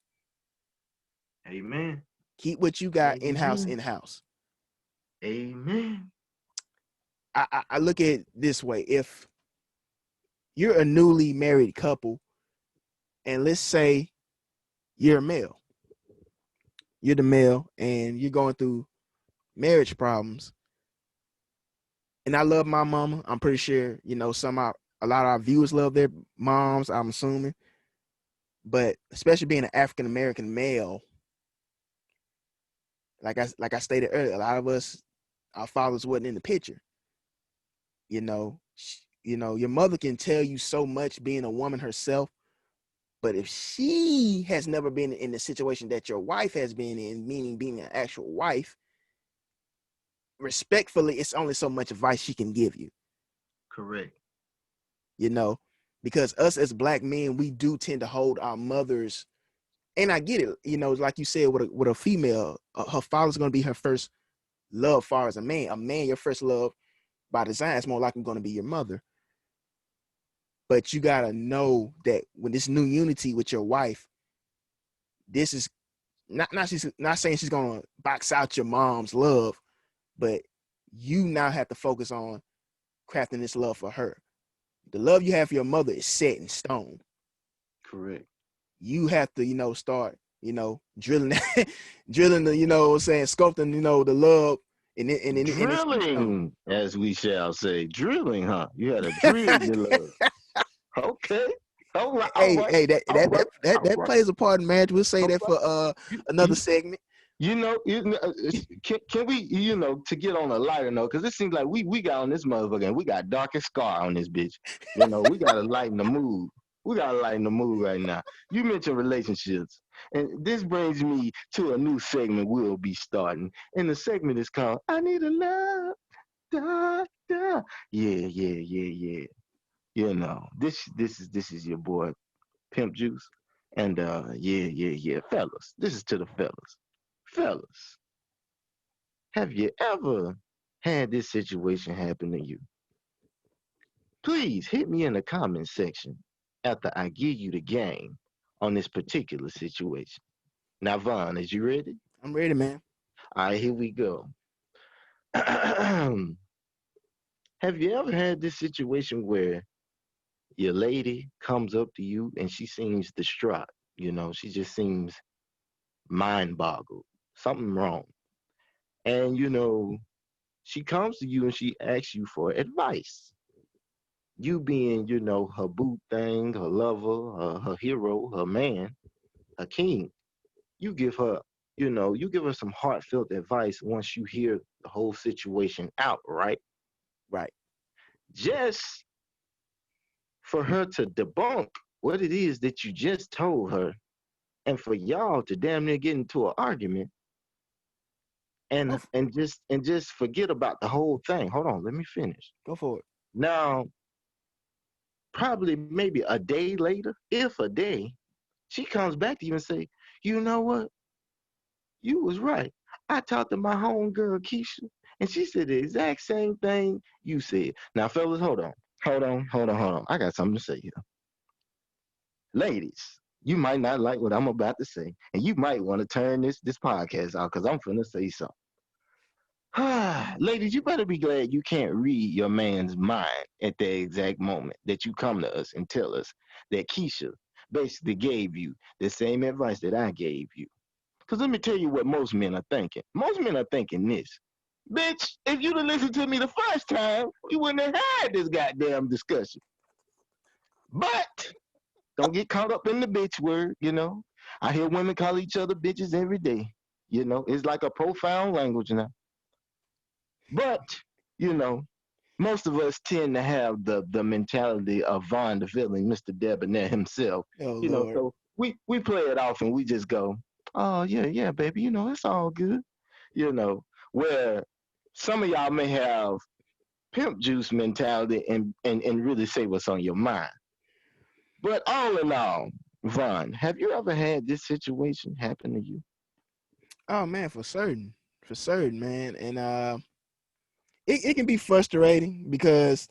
Amen. Keep what you got in-house Amen. in-house. Amen. I look at it this way. If you're a newly married couple, and let's say you're a male, you're the male, and you're going through marriage problems. And I love my mama. I'm pretty sure, a lot of our viewers love their moms, I'm assuming. But especially being an African American male, like I stated earlier, a lot of us, our fathers wasn't in the picture. Your mother can tell you so much being a woman herself, but if she has never been in the situation that your wife has been in, meaning being an actual wife, respectfully, it's only so much advice she can give you. Correct. You know, because us as black men, we do tend to hold our mothers, and I get it. Like you said, with a female, her father's going to be her first love. Far as a man, your first love by design is more likely going to be your mother. But you gotta know that when this new unity with your wife, this is she's not saying she's gonna box out your mom's love, but you now have to focus on crafting this love for her. The love you have for your mother is set in stone. Correct. You have to, start, drilling that, drilling the, what I'm saying, sculpting, the love and it's stone. Drilling, as we shall say. Drilling, huh? You had to drill your love. Okay. All right, all Hey, right, hey, that all that right, that that, all that right, plays a part in marriage. We'll say all that right. for You, another segment. can we, to get on a lighter note, because it seems like we got on this motherfucker and we got darkest scar on this bitch. We gotta lighten the mood. We gotta lighten the mood right now. You mentioned relationships, and this brings me to a new segment we'll be starting. And the segment is called "I Need a Love Doctor." Yeah, yeah, yeah, yeah. This is your boy Pimp Juice, and yeah, yeah, yeah, fellas. This is to the fellas. Fellas, have you ever had this situation happen to you? Please hit me in the comment section after I give you the game on this particular situation. Now, Vaughn, is you ready? I'm ready, man. All right, here we go. Have you ever had this situation where your lady comes up to you and she seems distraught? She just seems mind boggled, something wrong. And, she comes to you and she asks you for advice. You being, her boo thing, her lover, her hero, her man, her king. You give her, you give her some heartfelt advice once you hear the whole situation out, right? Right. Just for her to debunk what it is that you just told her, and for y'all to damn near get into an argument Go and just forget about the whole thing. Hold on, let me finish. go for it. Now, probably maybe a day later, if a day, she comes back to you and say, you know what? You was right. I talked to my homegirl Keisha, and she said the exact same thing you said. Now, fellas, hold on. Hold on, hold on, hold on. I got something to say here. Ladies, you might not like what I'm about to say, and you might want to turn this podcast out because I'm finna say something. Ladies, you better be glad you can't read your man's mind at the exact moment that you come to us and tell us that Keisha basically gave you the same advice that I gave you. Because let me tell you what most men are thinking. Most men are thinking this. Bitch, if you'd have listened to me the first time, we wouldn't have had this goddamn discussion. But don't get caught up in the bitch word. I hear women call each other bitches every day. It's like a profound language now. But, you know, most of us tend to have the mentality of Von the villain, Mr. Debonair himself. Oh Lord. So we play it off and we just go, oh yeah, yeah, baby, it's all good. You know, where some of y'all may have pimp juice mentality and really say what's on your mind. But all in all, Von, have you ever had this situation happen to you? Oh man, for certain, man. And it can be frustrating because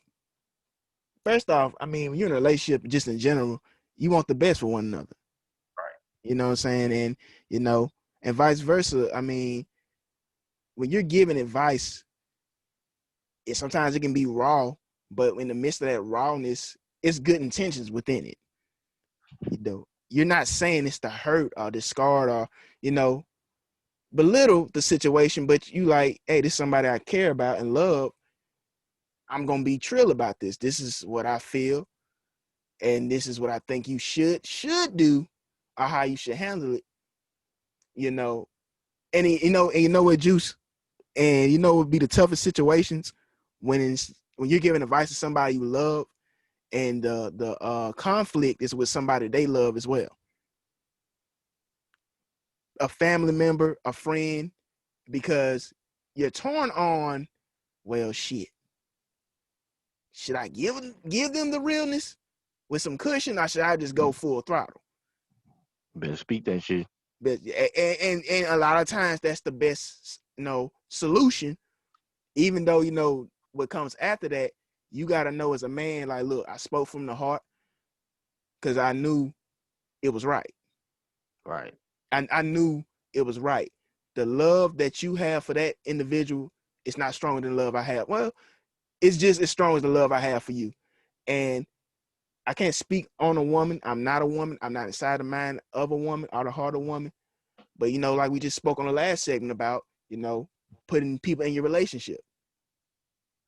first off, I mean, when you're in a relationship, just in general, you want the best for one another. You know what I'm saying? And you know, and vice versa. I mean, when you're giving advice, sometimes it can be raw, but in the midst of that rawness, it's good intentions within it. You're not saying it's to hurt or discard or you know belittle the situation, but you like, hey, this is somebody I care about and love. I'm gonna be trill about this. This is what I feel, and this is what I think you should do, or how you should handle it. You know, and you know what, Juice, and what would be the toughest situations when you're giving advice to somebody you love, and the conflict is with somebody they love as well, a family member, a friend, because you're torn on. Well, shit. Should I give them the realness with some cushion, or should I just go full throttle? Better speak that shit. But and a lot of times that's the best solution. Even though what comes after that, you got to know as a man, like, look, I spoke from the heart because I knew it was right. Right. I knew it was right. The love that you have for that individual is not stronger than the love I have. Well, it's just as strong as the love I have for you. And I can't speak on a woman. I'm not a woman. I'm not inside the mind of a woman or the heart of a woman. But like we just spoke on the last segment about, putting people in your relationship.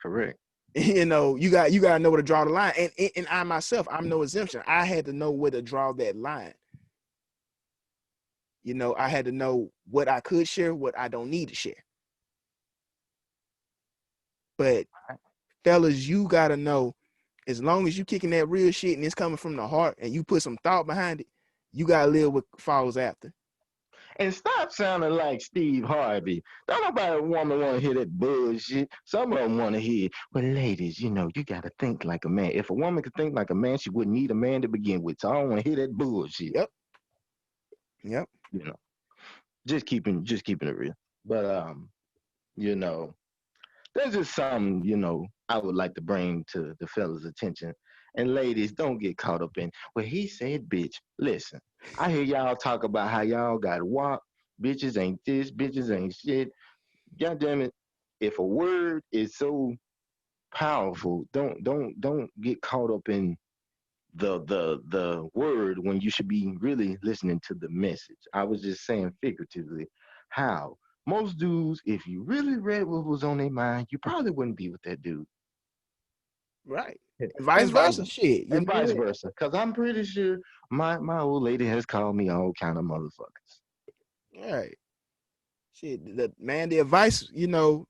Correct. You know, you got to know where to draw the line. And I myself, I'm no exemption. I had to know where to draw that line. You know, I had to know what I could share, what I don't need to share. But fellas, you gotta know, as long as you kicking that real shit and it's coming from the heart and you put some thought behind it, you gotta live what follows after. And stop sounding like Steve Harvey. Don't nobody woman want to hear that bullshit. Some of them want to hear, well, ladies, you know, you got to think like a man. If a woman could think like a man, she wouldn't need a man to begin with. So I don't want to hear that bullshit. Yep. Yep. You know, just keeping it real. But you know, there's just something, you know, I would like to bring to the fellas' attention. And ladies, don't get caught up in, well, he said bitch. Listen, I hear y'all talk about how y'all got walk. Bitches ain't this, bitches ain't shit. God damn it. If a word is so powerful, don't get caught up in the word when you should be really listening to the message. I was just saying figuratively how most dudes, if you really read what was on their mind, you probably wouldn't be with that dude. Right. And vice And vice versa. Shit. You and know vice what? versa. Cause I'm pretty sure my old lady has called me all kind of motherfuckers. All right. Shit. The advice, you know,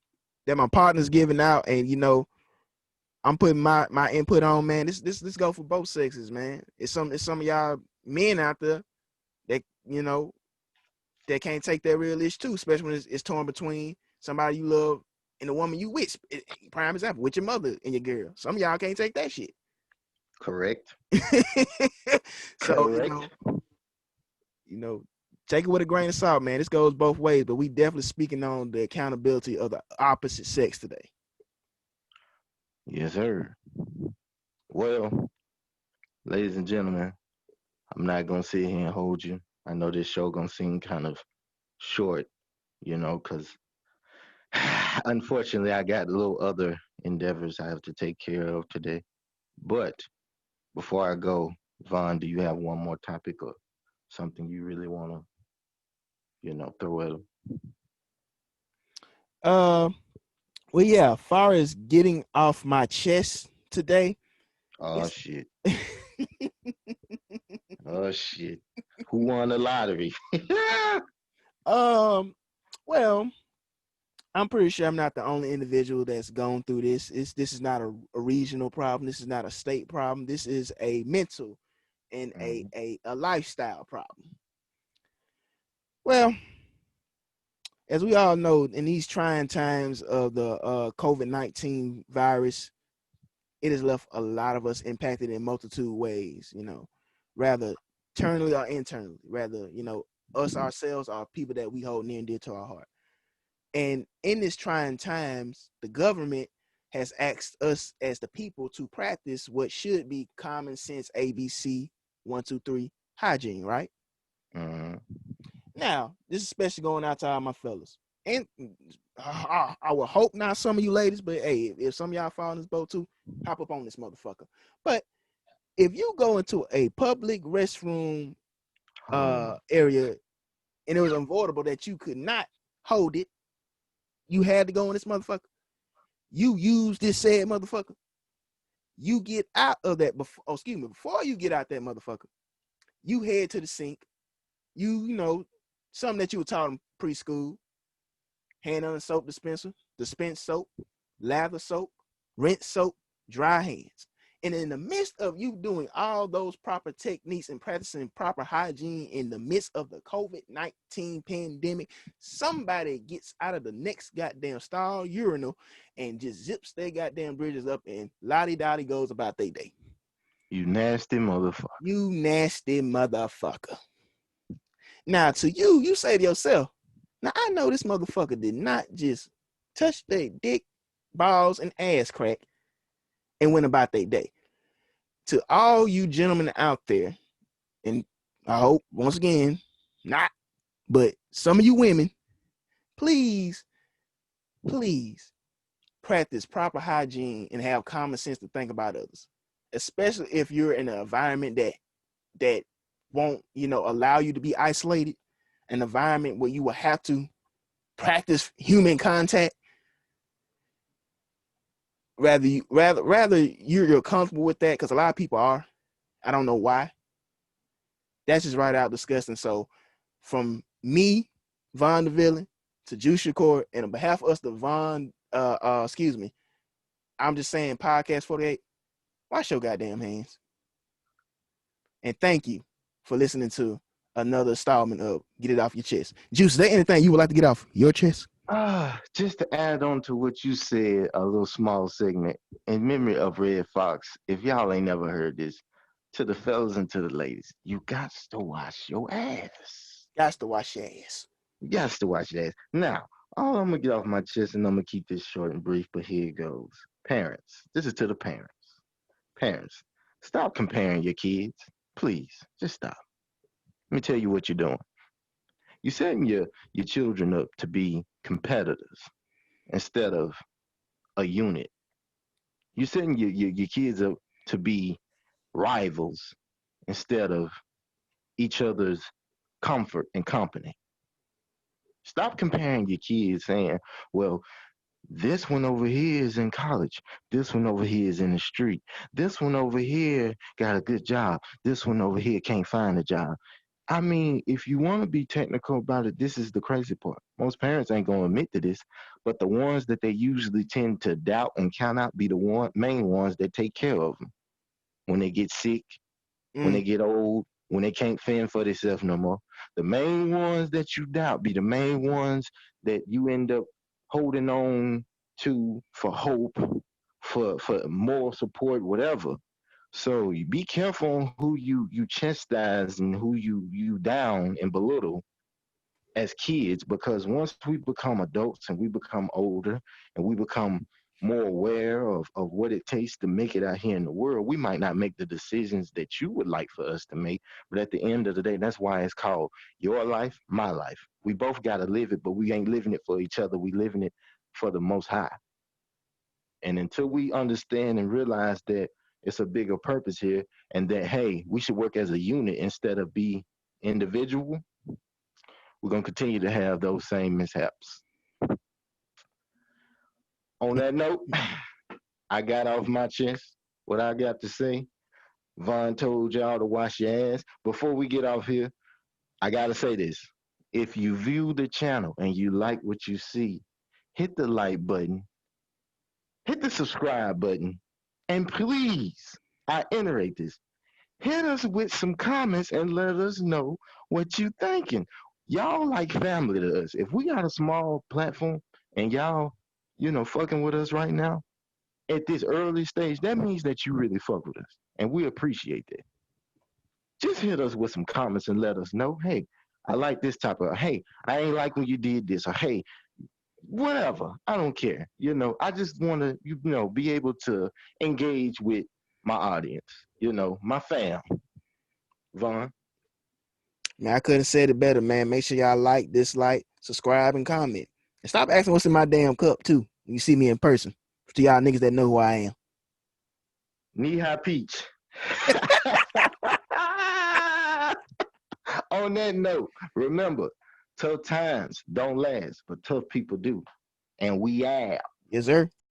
that my partner's giving out, and you know, I'm putting my input on, man. This go for both sexes, man. It's some of y'all men out there that, you know, that can't take that real issue too, especially when it's torn between somebody you love and the woman you with. Prime example, with your mother and your girl. Some of y'all can't take that shit. Correct. So, Correct. you know, take it with a grain of salt, man. This goes both ways, but we definitely speaking on the accountability of the opposite sex today. Yes, sir. Well, ladies and gentlemen, I'm not gonna sit here and hold you. I know this show gonna seem kind of short, you know, because unfortunately I got a little other endeavors I have to take care of today. But before I go, Vaughn, do you have one more topic or something you really wanna, throw at them? Uh, well, yeah. As far as getting off my chest today, Oh it's shit. Oh shit. Who won the lottery? um, well, I'm pretty sure I'm not the only individual that's gone through this. This is not a regional problem. This is not a state problem. This is a mental and Mhm. a lifestyle problem. Well, as we all know, in these trying times of the COVID-19 virus, it has left a lot of us impacted in multitude ways. You know, rather externally or internally. Rather, you know, us ourselves are people that we hold near and dear to our heart. And in this trying times, the government has asked us as the people to practice what should be common sense ABC 1, 2, 3 hygiene, right? Mhm. Now, this is especially going out to all my fellas. And I will hope not some of you ladies, but hey, if some of y'all fall in this boat too, hop up on this motherfucker. But if you go into a public restroom Oh my. area and it was unavoidable that you could not hold it, you had to go in this motherfucker. You use this said motherfucker. You get out of that before. Oh, excuse me. Before you get out that motherfucker, you head to the sink. You know something that you were taught in preschool. Hand on the soap dispenser, dispense soap, lather soap, rinse soap, dry hands. And in the midst of you doing all those proper techniques and practicing proper hygiene in the midst of the COVID-19 pandemic, somebody gets out of the next goddamn stall urinal and just zips their goddamn bridges up and lottie dottie goes about their day. You nasty motherfucker. You nasty motherfucker. Now, to you, you say to yourself, now I know this motherfucker did not just touch their dick, balls, and ass crack and went about their day. To all you gentlemen out there, and I hope once again, not, but some of you women, please, please practice proper hygiene and have common sense to think about others. Especially if you're in an environment that won't, you know, allow you to be isolated, an environment where you will have to practice human contact. rather you're comfortable with that because a lot of people are. I don't know why. That's just right out disgusting. So from me, Von the Villain, to Juice Shakur, and on behalf of us, the Von, excuse me, I'm just saying, Podcast 48, wash your goddamn hands. And thank you for listening to another installment of Get It Off Your Chest. Juice, is there anything you would like to get off your chest? Just to add on to what you said, a little small segment in memory of Red Fox. If y'all ain't never heard this, to the fellas and to the ladies, you got to wash your ass. Got to wash your ass. You got to wash your ass. Now, all I'm gonna get off my chest, and I'm gonna keep this short and brief, but here it goes. Parents, this is to the parents. Parents, stop comparing your kids. Please, just stop. Let me tell you what you're doing. You're setting your children up to be competitors instead of a unit. You're setting your kids up to be rivals instead of each other's comfort and company. Stop comparing your kids saying, well, this one over here is in college. This one over here is in the street. This one over here got a good job. This one over here can't find a job. I mean, if you want to be technical about it, this is the crazy part. Most parents ain't going to admit to this, but the ones that they usually tend to doubt and count out be the main ones that take care of them when they get sick, when they get old, when they can't fend for themselves no more. The main ones that you doubt be the main ones that you end up holding on to for hope, for moral support, whatever. So you be careful on who you chastise and who you down and belittle as kids, because once we become adults and we become older and we become more aware of what it takes to make it out here in the world, we might not make the decisions that you would like for us to make. But at the end of the day, that's why it's called your life, my life. We both got to live it, but we ain't living it for each other. We living it for the Most High. And until we understand and realize that it's a bigger purpose here and that, hey, we should work as a unit instead of be individual, we're going to continue to have those same mishaps. On that note, I got off my chest what I got to say. Vaughn told y'all to wash your ass. Before we get off here, I got to say this. If you view the channel and you like what you see, hit the like button, hit the subscribe button, and please, I iterate this, hit us with some comments and let us know what you thinking. Y'all like family to us. If we got a small platform and y'all, fucking with us right now at this early stage, that means that you really fuck with us. And we appreciate that. Just hit us with some comments and let us know, hey, I like this type of, hey, I ain't like when you did this, or hey, whatever. I don't care. I just want to, be able to engage with my audience, my fam. Vaughn. Man, I couldn't have said it better, man. Make sure y'all like, dislike, subscribe, and comment. And stop asking what's in my damn cup, too, when you see me in person. To y'all niggas that know who I am. Knee high peach. On that note, remember, tough times don't last, but tough people do. And we out. Yes, sir.